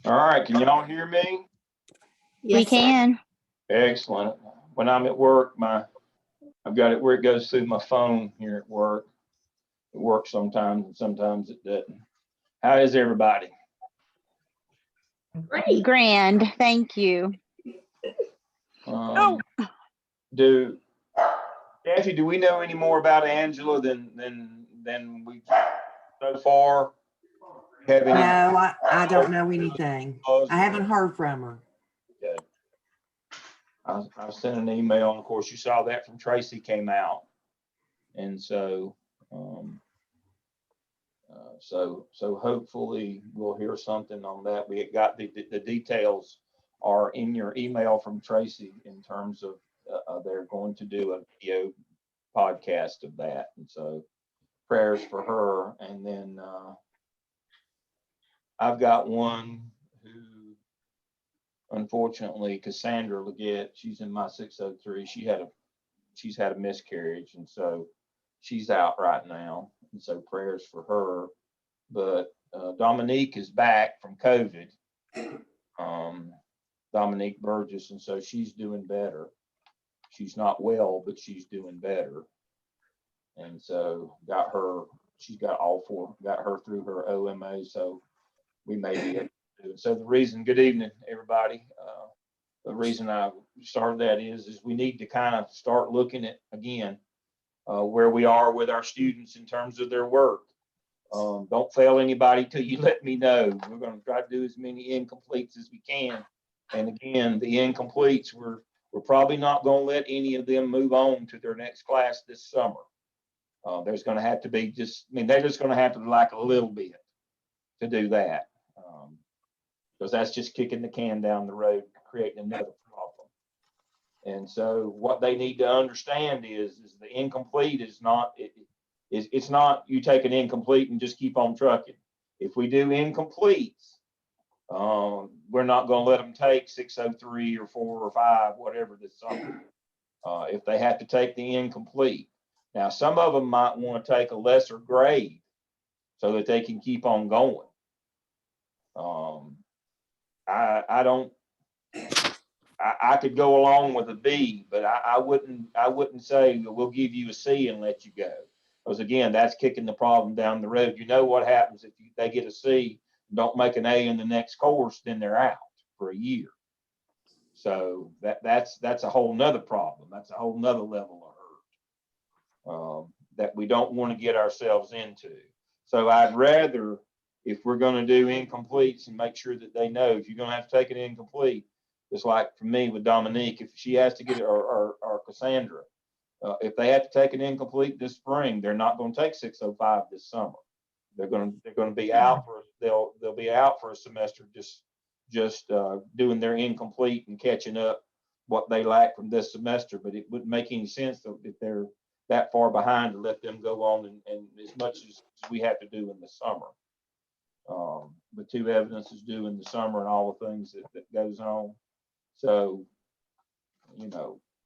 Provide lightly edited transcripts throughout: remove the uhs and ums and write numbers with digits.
All right, can y'all hear me? Yes, We can. Excellent. When I'm at work, I've got it where it goes through my phone here at work. It works sometimes and sometimes it doesn't. How is everybody? Great. Grand. Thank you. Kathy, do we know any more about Angela than we so far? Have any? No, I don't know anything. I haven't heard from her. Okay. I sent an email, and of course you saw that from Tracy came out, and so so hopefully we'll hear something on that. We got the details are in your email from Tracy in terms of they're going to do a video podcast of that, and so prayers for her. And then I've got one who, unfortunately, Cassandra Leggett, she's in my 603. She's had a miscarriage, and so she's out right now, and so prayers for her. But Dominique is back from COVID, Dominique Burgess, and so she's doing better. She's not well, but she's doing better. And so she's got her through her OMA, so we may be able to do it. So good evening, everybody. The reason I started that is we need to kind of start looking at, again, where we are with our students in terms of their work. Don't fail anybody till you let me know. We're going to try to do as many incompletes as we can. And again, the incompletes, we're probably not going to let any of them move on to their next class this summer. There's going to have to be they're just going to have to like a little bit to do that. Because that's just kicking the can down the road, creating another problem. And so what they need to understand is the incomplete is not, it's not you take an incomplete and just keep on trucking. If we do incompletes, we're not going to let them take 603 or 4 or 5, whatever this summer. If they have to take the incomplete. Now, some of them might want to take a lesser grade so that they can keep on going. I could go along with a B, but I wouldn't say we'll give you a C and let you go. Because again, that's kicking the problem down the road. You know what happens if they get a C, don't make an A in the next course, then they're out for a year. So that's a whole nother problem. That's a whole nother level of hurt that we don't want to get ourselves into. So I'd rather, if we're going to do incompletes, and make sure that they know if you're going to have to take an incomplete, just like for me with Dominique, if she has to get it, or Cassandra, if they have to take an incomplete this spring, they're not going to take 605 this summer. They're going to be out they'll be out for a semester just doing their incomplete and catching up what they lack from this semester. But it wouldn't make any sense if they're that far behind to let them go on and as much as we have to do in the summer. The 2 evidence is due in the summer and all the things that goes on. So,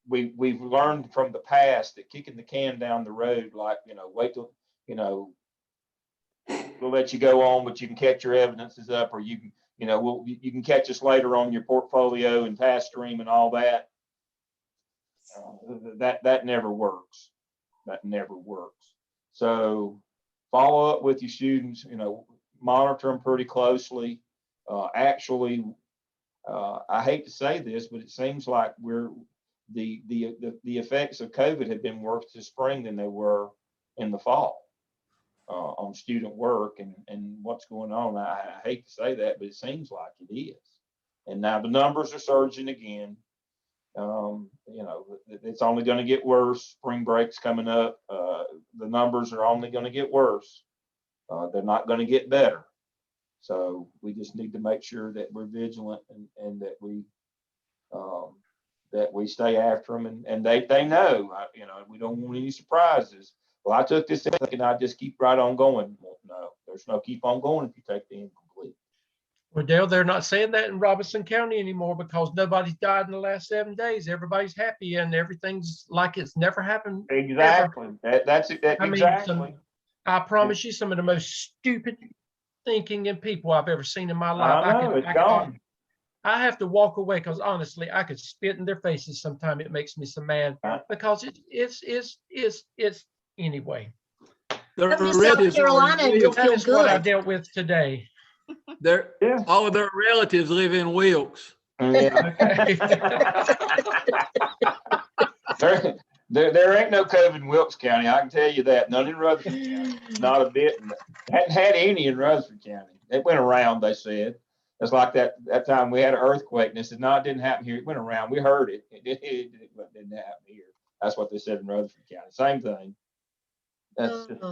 we've learned from the past that kicking the can down the road, like, wait till, we'll let you go on, but you can catch your evidences up, or you can, you can catch us later on your portfolio and task stream and all that. That never works. That never works. So follow up with your students, monitor them pretty closely. Actually, I hate to say this, but it seems like the effects of COVID have been worse this spring than they were in the fall on student work and what's going on. I hate to say that, but it seems like it is. And now the numbers are surging again. It's only going to get worse. Spring break's coming up. The numbers are only going to get worse. They're not going to get better. So we just need to make sure that we're vigilant and that we stay after them and they know, we don't want any surprises. Well, I took this and I just keep right on going. Well, no, there's no keep on going if you take the incomplete. Well, Dale, they're not saying that in Robinson County anymore because nobody's died in the last 7 days. Everybody's happy and everything's like it's never happened. Exactly. That's it. Exactly. I promise you, some of the most stupid thinking people I've ever seen in my I life. know, it's gone. I have to walk away because honestly, I could spit in their faces sometime. It makes me so mad because it's anyway. Their Come to South relatives are in Carolina and you'll Wilkes. That feel is what I good. dealt with today. Yeah. All of their relatives live in Wilkes. Yeah. Okay. There ain't no COVID in Wilkes County. I can tell you that. None in Rutherford County. Not a bit. Hadn't had any in Rutherford County. It went around, they said. It's like that time we had an earthquake and they said, no, it didn't happen here. It went around. We heard it. It didn't happen here. That's what they said in Rutherford County. Same thing. That's just,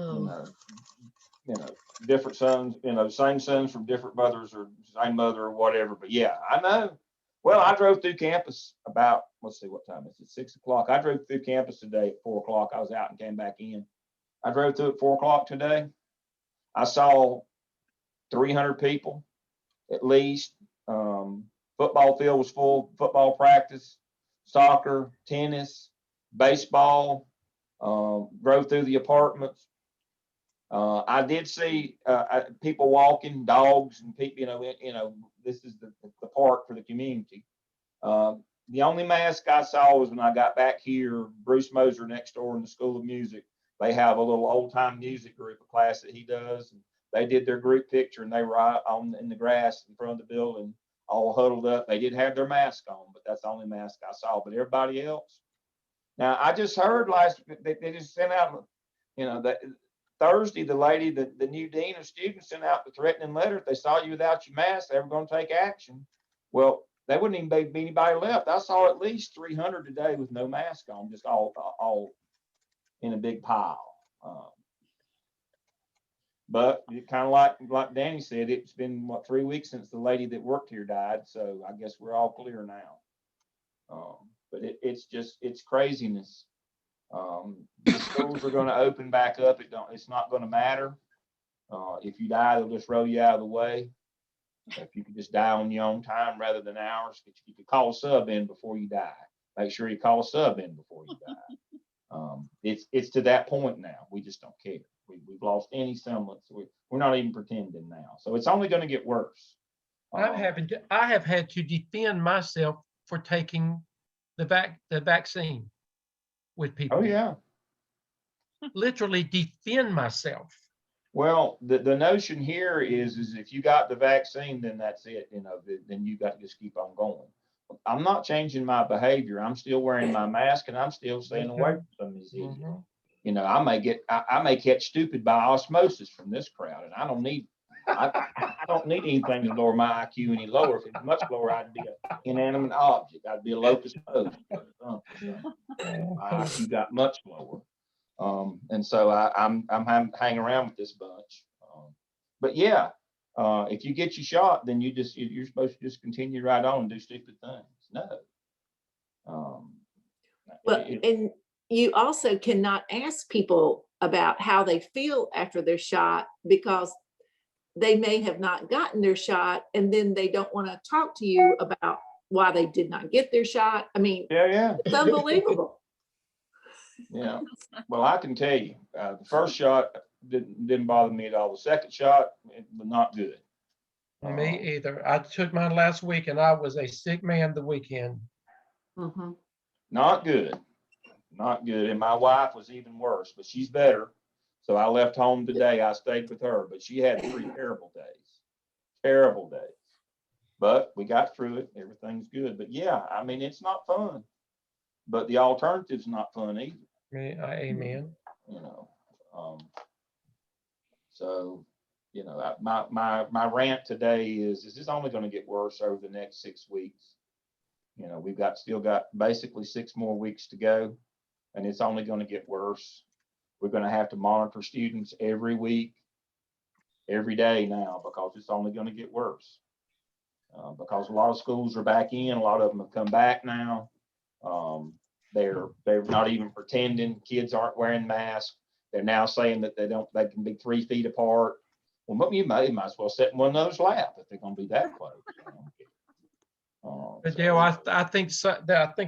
different sons, same sons from different mothers or same mother or whatever. But yeah, I know. Well, I drove through campus about, let's see, what time is it? 6 o'clock. I drove through campus today at 4 o'clock. I was out and came back in. I drove through at 4 o'clock today. I saw 300 people at least. Football field was full, football practice, soccer, tennis, baseball, drove through the apartments. I did see people walking, dogs and people, this is the park for the community. The only mask I saw was when I got back here, Bruce Moser next door in the School of Music. They have a little old time music group, a class that he does. And they did their group picture and they were out in the grass in front of the building, all huddled up. They did have their mask on, but that's the only mask I saw. But everybody else. Now, I just heard they just sent out, that Thursday, the lady, the new dean of students sent out the threatening letter. If they saw you without your mask, they were going to take action. Well, they wouldn't even be anybody left. I saw at least 300 today with no mask on, just all in a big pile. But kind of like Danny said, it's been 3 weeks since the lady that worked here died. So I guess we're all clear now. But it's craziness. The schools are going to open back up. It's not going to matter. If you die, they'll just roll you out of the way. If you could just die on your own time rather than ours, you could call a sub in before you die. Make sure you call a sub in before you die. It's to that point now. We just don't care. We've lost any semblance. We're not even pretending now. So it's only going to get worse. I have had to defend myself for taking the vaccine with people. Oh yeah. Literally defend myself. Well, the notion here is if you got the vaccine, then that's it. Then you got to just keep on going. I'm not changing my behavior. I'm still wearing my mask and I'm still staying away from some disease. Mm-hmm. I may catch stupid by osmosis from this crowd, and I don't need anything to lower my IQ any lower. If it's much lower, I'd be an inanimate object. I'd be a locust post. My IQ got much lower. And so I'm hanging around with this bunch. But yeah, if you get your shot, then you're supposed to just continue right on and do stupid things. No. And you also cannot ask people about how they feel after their shot because they may have not gotten their shot and then they don't want to talk to you about why they did not get their shot. I mean, yeah. it's unbelievable. Yeah. Well, I can tell you, the first shot didn't bother me at all. The second shot, it was not good. Me either. I took mine last week and I was a sick man the weekend. Mm-hmm. Not good. Not good. And my wife was even worse, but she's better. So I left home today. I stayed with her, but she had 3 terrible days. Terrible days. But we got through it. Everything's good. But yeah, I mean, it's not fun. But the alternative's not fun either. Amen. So, my rant today is this only going to get worse over the next 6 weeks? We've still got basically 6 more weeks to go, and it's only going to get worse. We're going to have to monitor students every week, every day now, because it's only going to get worse. Because a lot of schools are back in, a lot of them have come back now. They're not even pretending. Kids aren't wearing masks. They're now saying that they can be 3 feet apart. Well, you might as well sit in one another's lap if they're going to be that close. But Dale, I think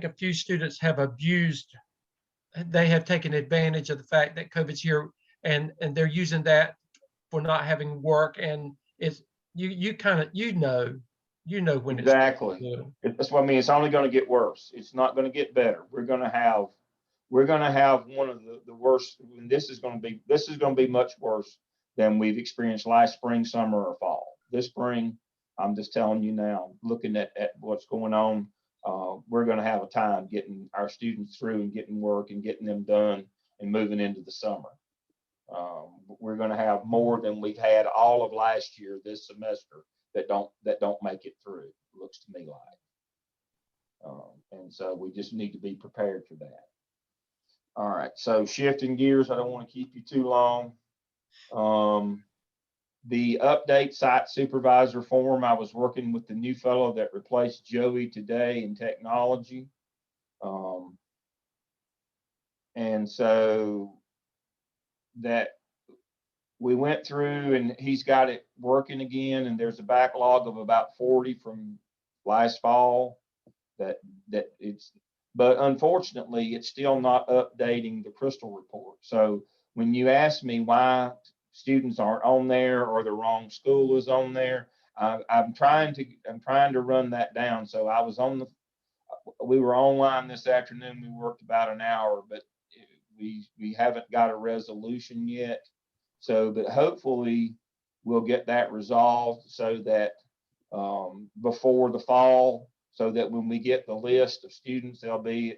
a few students have abused. They have taken advantage of the fact that COVID's here, and they're using that for not having work and it's, you kind of, you know when it's. Exactly. good. That's what I mean. It's only going to get worse. It's not going to get better. We're going to have one of the worst. And this is going to be much worse than we've experienced last spring, summer, or fall. This spring, I'm just telling you now, looking at what's going on, we're going to have a time getting our students through and getting work and getting them done and moving into the summer. We're going to have more than we've had all of last year this semester that don't make it through. Looks to me like, and so we just need to be prepared for that. All right, so shifting gears, I don't want to keep you too long. The update site supervisor form, I was working with the new fellow that replaced Joey today in technology. And so that we went through and he's got it working again, and there's a backlog of about 40 from last fall that it's, but unfortunately it's still not updating the Crystal report. So when you ask me why students aren't on there or the wrong school is on there, I'm trying to run that down. So we were online this afternoon. We worked about an hour, but we haven't got a resolution yet. So, but hopefully we'll get that resolved so that before the fall, so that when we get the list of students, they'll be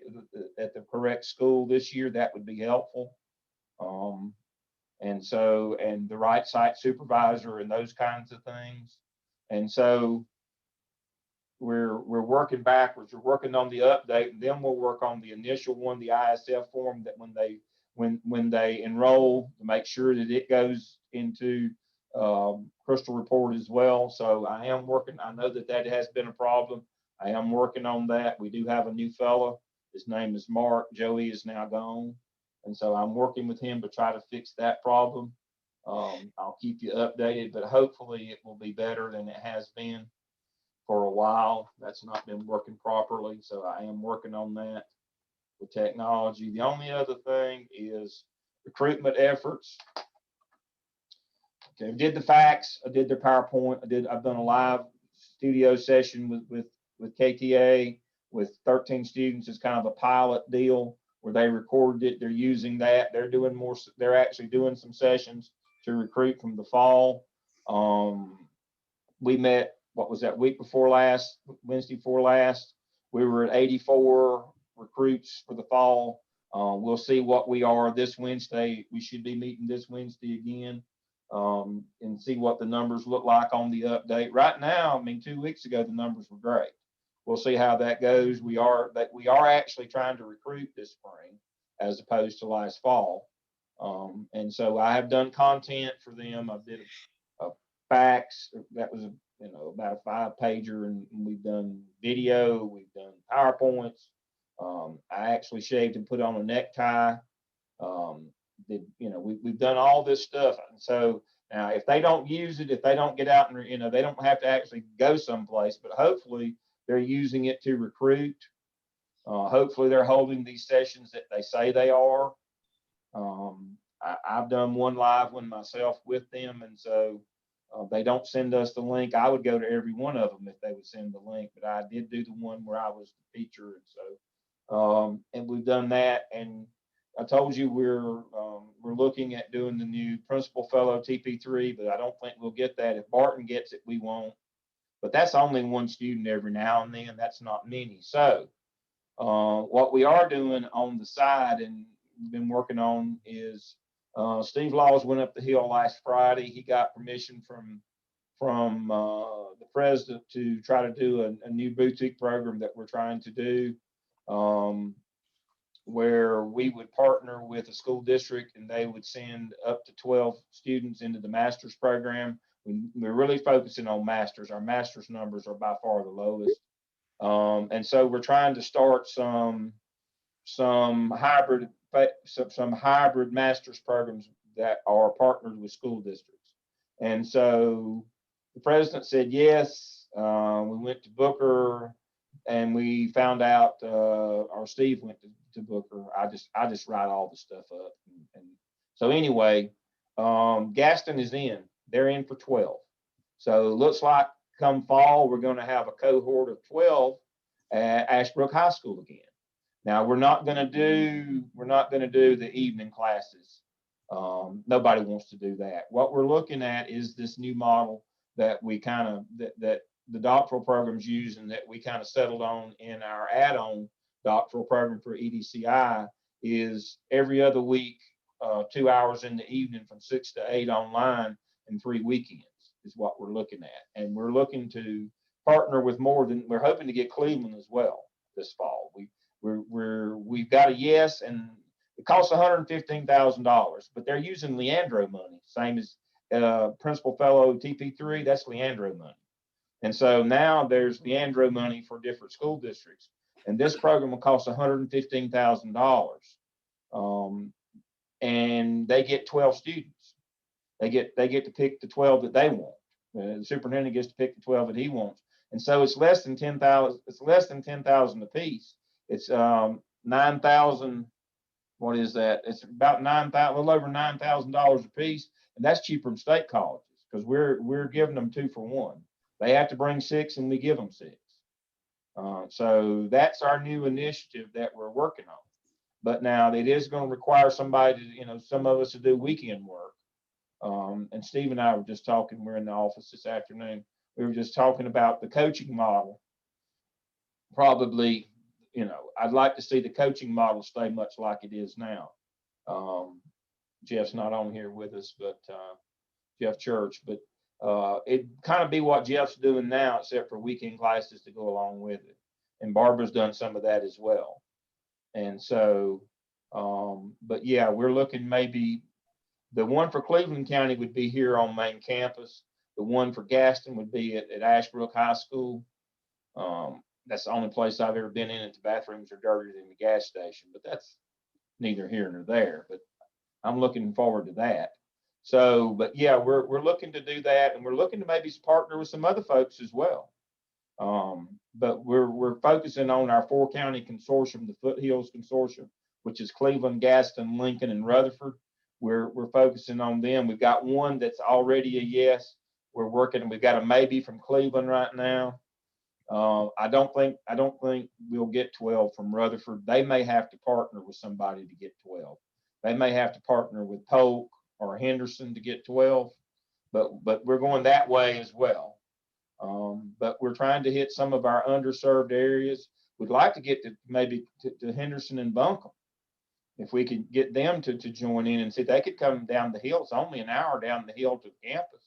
at the correct school this year. That would be helpful. And so, and the right site supervisor and those kinds of things. And so we're working backwards. We're working on the update, and then we'll work on the initial one, the ISF form, that when they enroll, to make sure that it goes into Crystal report as well. So I am working. I know that has been a problem. I am working on that. We do have a new fella. His name is Mark. Joey is now gone. And so I'm working with him to try to fix that problem. I'll keep you updated, but hopefully it will be better than it has been for a while. That's not been working properly. So I am working on that with technology. The only other thing is recruitment efforts. Okay, I did the facts. I did their PowerPoint. I've done a live studio session with KTA with 13 students. It's kind of a pilot deal where they recorded it. They're using that. They're doing more. They're actually doing some sessions to recruit from the fall. We met, what was that, week before last, Wednesday before last. We were at 84 recruits for the fall. We'll see what we are this Wednesday. We should be meeting this Wednesday again, and see what the numbers look like on the update. Right now, I mean, 2 weeks ago, the numbers were great. We'll see how that goes. We are actually trying to recruit this spring as opposed to last fall. And so I have done content for them. I did a fax that was about a 5-pager, and we've done video, we've done PowerPoints. I actually shaved and put on a necktie. We've done all this stuff. And so now, if they don't use it, if they don't get out and they don't have to actually go someplace, but hopefully they're using it to recruit. Hopefully they're holding these sessions that they say they are. I've done one live one myself with them, and so they don't send us the link. I would go to every one of them if they would send the link, but I did do the one where I was the feature, and so and we've done that. And I told you we're looking at doing the new principal fellow TP3, but I don't think we'll get that. If Barton gets it, we won't. But that's only one student every now and then. That's not many. So what we are doing on the side and been working on is Steve Laws went up the hill last Friday. He got permission from the president to try to do a new boutique program that we're trying to do, where we would partner with a school district and they would send up to 12 students into the master's program. We're really focusing on masters. Our master's numbers are by far the lowest. And so we're trying to start some hybrid master's programs that are partnered with school districts. And so the president said yes. We went to Booker, and we found out, or Steve went to Booker. I just write all the stuff up. And so anyway, Gaston is in. They're in for 12. So it looks like come fall, we're going to have a cohort of 12 at Ashbrook High School again. Now we're not going to do the evening classes. Nobody wants to do that. What we're looking at is this new model that we kind of that the doctoral programs use and that we kind of settled on in our add-on doctoral program for EDCI is every other week, 2 hours in the evening from 6 to 8 online and 3 weekends is what we're looking at. And we're looking to partner with more than we're hoping to get Cleveland as well this fall. We've got a yes, and it costs $115,000, but they're using Leandro money, same as Principal Fellow TP3, that's Leandro money. And so now there's Leandro money for different school districts. And this program will cost $115,000. And they get 12 students. They get to pick the 12 that they want. The superintendent gets to pick the 12 that he wants. And so it's less than 10,000. It's less than 10,000 a piece. It's 9,000. What is that? It's about 9,000, a little over $9,000 a piece, and that's cheaper than state colleges because we're giving them 2 for 1. They have to bring 6, and we give them 6. So that's our new initiative that we're working on. But now it is going to require somebody to, some of us to do weekend work. And Steve and I were just talking. We're in the office this afternoon. We were just talking about the coaching model. Probably, I'd like to see the coaching model stay much like it is now. Jeff's not on here with us, but Jeff Church, but it kind of be what Jeff's doing now, except for weekend classes to go along with it. And Barbara's done some of that as well. And so, but yeah, we're looking maybe the one for Cleveland County would be here on main campus. The one for Gaston would be at Ashbrook High School. That's the only place I've ever been in it. The bathrooms are dirtier than the gas station, but that's neither here nor there. But I'm looking forward to that. So, but yeah, we're looking to do that, and we're looking to maybe partner with some other folks as well. But we're focusing on our 4-county consortium, the Foothills Consortium, which is Cleveland, Gaston, Lincoln, and Rutherford. We're focusing on them. We've got one that's already a yes. We're working. We've got a maybe from Cleveland right now. I don't think we'll get 12 from Rutherford. They may have to partner with somebody to get 12. They may have to partner with Polk or Henderson to get 12, but we're going that way as well. But we're trying to hit some of our underserved areas. We'd like to get to maybe to Henderson and Buncombe. If we could get them to join in and see, they could come down the hill. It's only an hour down the hill to the campus.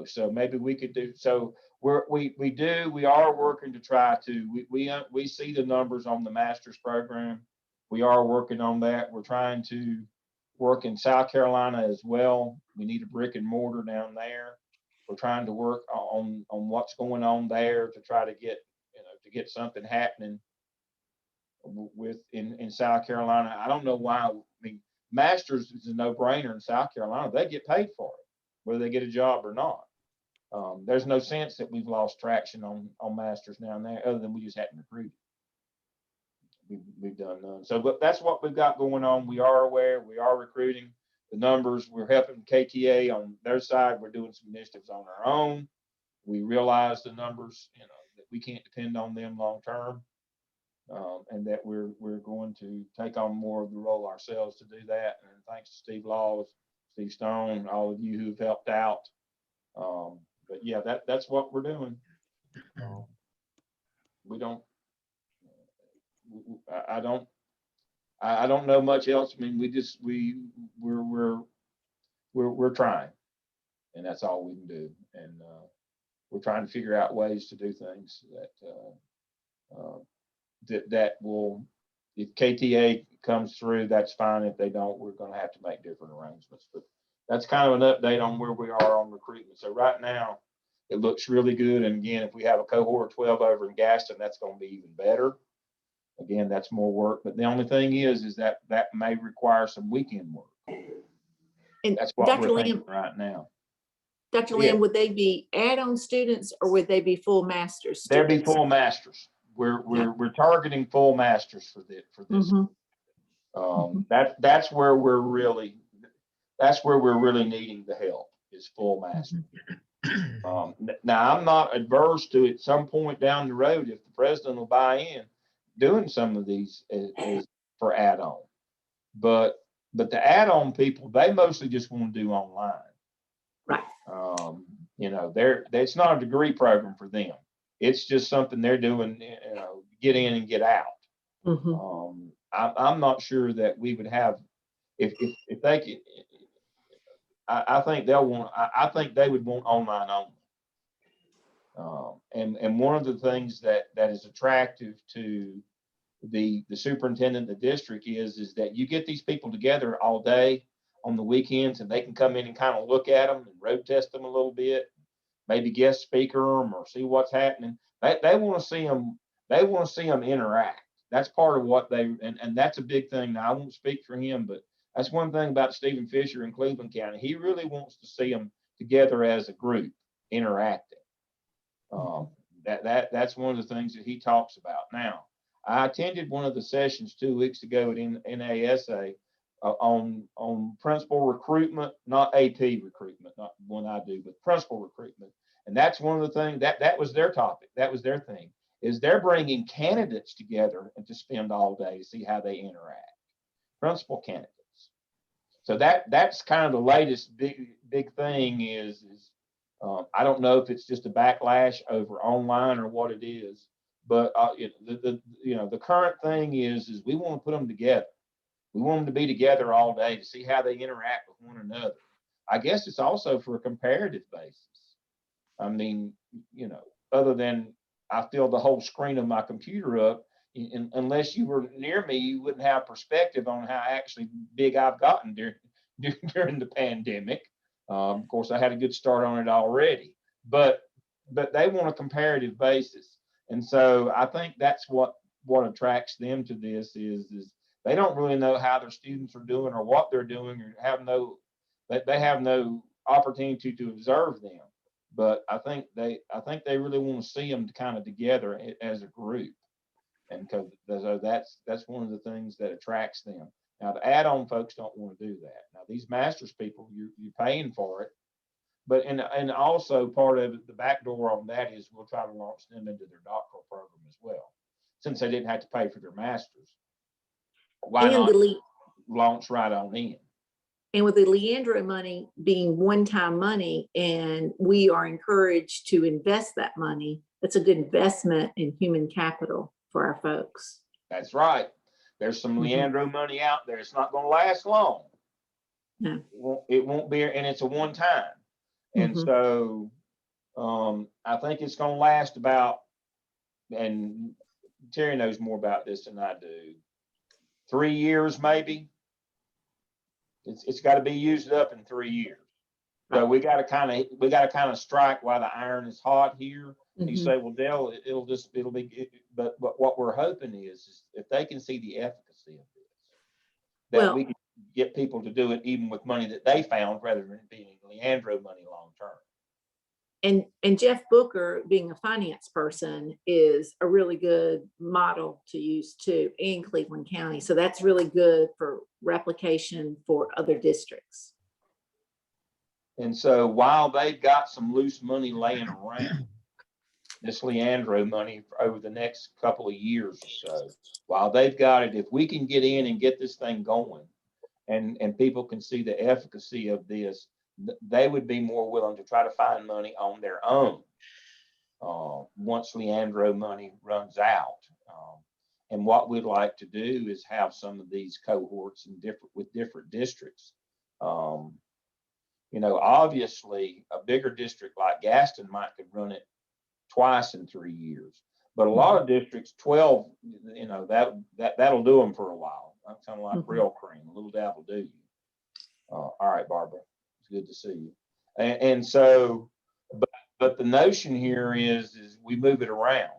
So maybe we could do, so we are working to try to, we see the numbers on the master's program. We are working on that. We're trying to work in South Carolina as well. We need a brick and mortar down there. We're trying to work on what's going on there to try to get something happening in South Carolina. I don't know why. I mean, masters is a no-brainer in South Carolina. They get paid for it, whether they get a job or not. There's no sense that we've lost traction on masters down there, other than we just hadn't recruited. We've done none. So, but that's what we've got going on. We are aware. We are recruiting. The numbers, we're helping KTA on their side. We're doing some initiatives on our own. We realize the numbers, that we can't depend on them long term, and that we're going to take on more of the role ourselves to do that. And thanks to Steve Laws, Steve Stone, all of you who've helped out. But yeah, that's what we're doing. We don't. I don't know much else. I mean, we're trying, and that's all we can do. And we're trying to figure out ways to do things that will, if KTA comes through, that's fine. If they don't, we're going to have to make different arrangements. But that's kind of an update on where we are on recruitment. So right now, it looks really good. And again, if we have a cohort of 12 over in Gaston, that's going to be even better. Again, that's more work, but the only thing is that may require some weekend work. And that's what Dr. we're thinking Lamb, right now. Dr. Yeah. Lamb, would they be add-on students or would they be full master's They'll students? be full masters. We're targeting full masters for this. Mm-hmm. That's where we're really needing the help. is full master. Now I'm not adverse to at some point down the road, if the president will buy in, doing some of these as for add-on. But the add-on people, they mostly just want to do online. Right. It's not a degree program for them. It's just something they're doing, get in and get out. Mhm. I'm not sure that we would have, if they could, I think they'll want, I think they would want online only. And one of the things that is attractive to the superintendent of the district is that you get these people together all day on the weekends, and they can come in and kind of look at them and road test them a little bit, maybe guest speaker them or see what's happening. They want to see them. They want to see them interact. That's part of what and that's a big thing. Now I won't speak for him, but that's one thing about Stephen Fisher in Cleveland County. He really wants to see them together as a group interacting. That's one of the things that he talks about. Now, I attended one of the sessions 2 weeks ago at NASA on principal recruitment, not AP recruitment, not one I do, but principal recruitment. And that's one of the things that was their topic. That was their thing, is they're bringing candidates together and to spend all day to see how they interact. Principal candidates. So that's kind of the latest big thing is I don't know if it's just a backlash over online or what it is, but the current thing is we want to put them together. We want them to be together all day to see how they interact with one another. I guess it's also for a comparative basis. I mean, other than I fill the whole screen of my computer up, unless you were near me, you wouldn't have perspective on how actually big I've gotten during the pandemic. Of course, I had a good start on it already, but they want a comparative basis. And so I think that's what attracts them to this is they don't really know how their students are doing or what they're doing, or they have no opportunity to observe them. But I think they really want to see them kind of together as a group, and because that's one of the things that attracts them. Now, the add-on folks don't want to do that. Now, these master's people, you're paying for it, but and also part of it, the back door on that is we'll try to launch them into their doctoral program as well, since they didn't have to pay for their master's. Why not launch right on in? And with the Leandro money being one-time money, and we are encouraged to invest that money, that's a good investment in human capital for our folks. That's right. There's some Leandro money out there. It's not going to last long. No. It won't be, and it's a one time. And so I think it's going to last about, and Terry knows more about this than I do, 3 years maybe. It's got to be used up in 3 years. So we got to kind of strike while the iron is hot here. You say, well, Dale, it'll be, but what we're hoping is if they can see the efficacy of this, that we can get people to do it even with money that they found rather than being Leandro money long term. And Jeff Booker, being a finance person, is a really good model to use too in Cleveland County. So that's really good for replication for other districts. And so while they've got some loose money laying around, this Leandro money over the next couple of years or so, while they've got it, if we can get in and get this thing going and people can see the efficacy of this, they would be more willing to try to find money on their own once Leandro money runs out. And what we'd like to do is have some of these cohorts with different districts. Obviously a bigger district like Gaston could run it twice in 3 years, but a lot of districts, 12, that'll do them for a while. That's kind of like real cream, a little dab will do you. All right, Barbara, it's good to see you. And so, but the notion here is we move it around.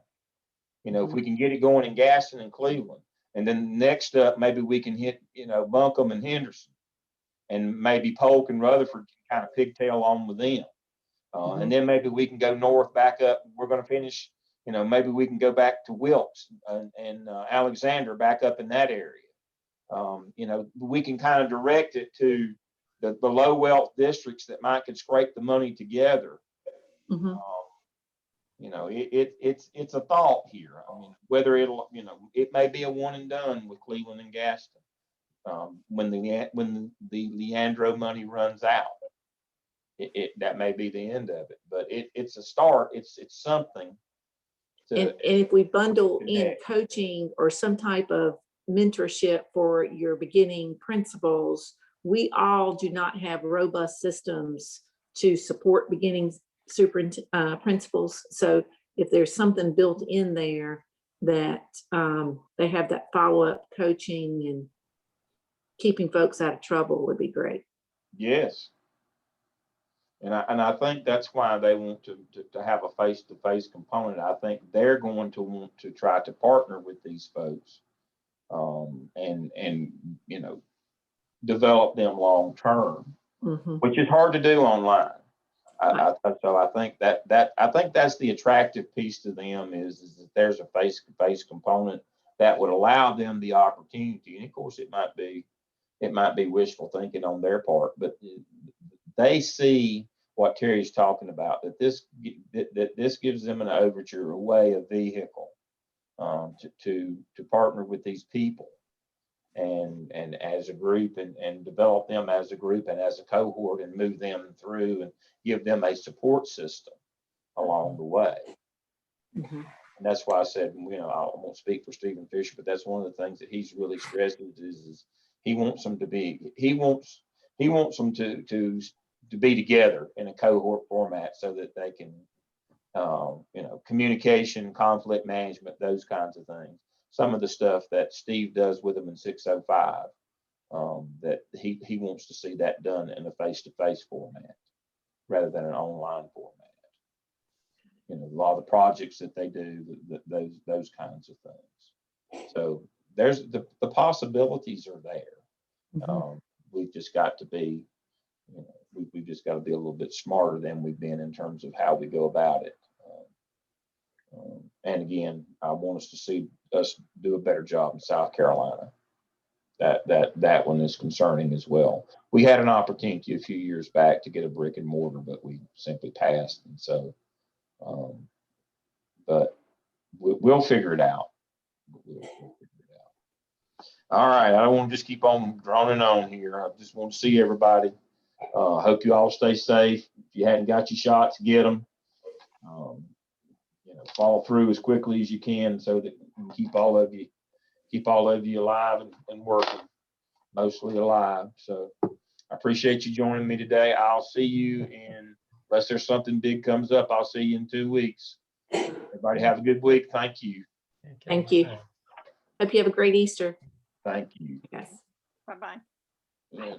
If we can get it going in Gaston and Cleveland, and then next up, maybe we can hit, Buncombe and Henderson, and maybe Polk and Rutherford can kind of pigtail on with them. And then maybe we can go north back up. We're going to finish, maybe we can go back to Wilkes and Alexander back up in that area. We can kind of direct it to the low wealth districts that might could scrape the money together. Mhm. You know, it's a thought here. I mean, whether it'll, you know, it may be a one and done with Cleveland and Gaston. When the Leandro money runs out, that may be the end of it. But it's a start. It's something. And if we bundle in connect. coaching or some type of mentorship for your beginning principals, we all do not have robust systems to support beginning principals. So if there's something built in there that they have that follow-up coaching and keeping folks out of trouble would be great. Yes. And I think that's why they want to have a face-to-face component. I think they're going to want to try to partner with these folks, and you know, develop them long term, Mhm. which is hard to do online. So I think that's the attractive piece to them is that there's a face-to-face component that would allow them the opportunity. And of course, it might be wishful thinking on their part, but they see what Terry's talking about, that this gives them an overture, a way, a vehicle to partner with these people and as a group and develop them as a group and as a cohort and move them through and give them a support system along the way. Mhm. And that's why I said, you know, I won't speak for Stephen Fisher, but that's one of the things that he's really stressed is he wants them to be, he wants them to be together in a cohort format so that they can, you know, communication, conflict management, those kinds of things. Some of the stuff that Steve does with them in 605, that he wants to see that done in a face-to-face format rather than an online format. You know, a lot of the projects that they do, those kinds of things. So there's the possibilities are there. Mhm. We've just got to be, you know, we've just got to be a little bit smarter than we've been in terms of how we go about it. And again, I want us to see us do a better job in South Carolina. That one is concerning as well. We had an opportunity a few years back to get a brick and mortar, but we simply passed. And so, but we'll figure it out. We'll figure it out. All right. I don't want to just keep on droning on here. I just want to see everybody. Hope you all stay safe. If you hadn't got your shots, get them. You know, follow through as quickly as you can so that you can keep all of you alive and working, mostly alive. So I appreciate you joining me today. I'll see you unless there's something big comes up, I'll see you in 2 weeks. Everybody have a good week. Thank you. Thank you. Hope you have a great Easter. Thank you. Yes. Bye-bye. Yeah.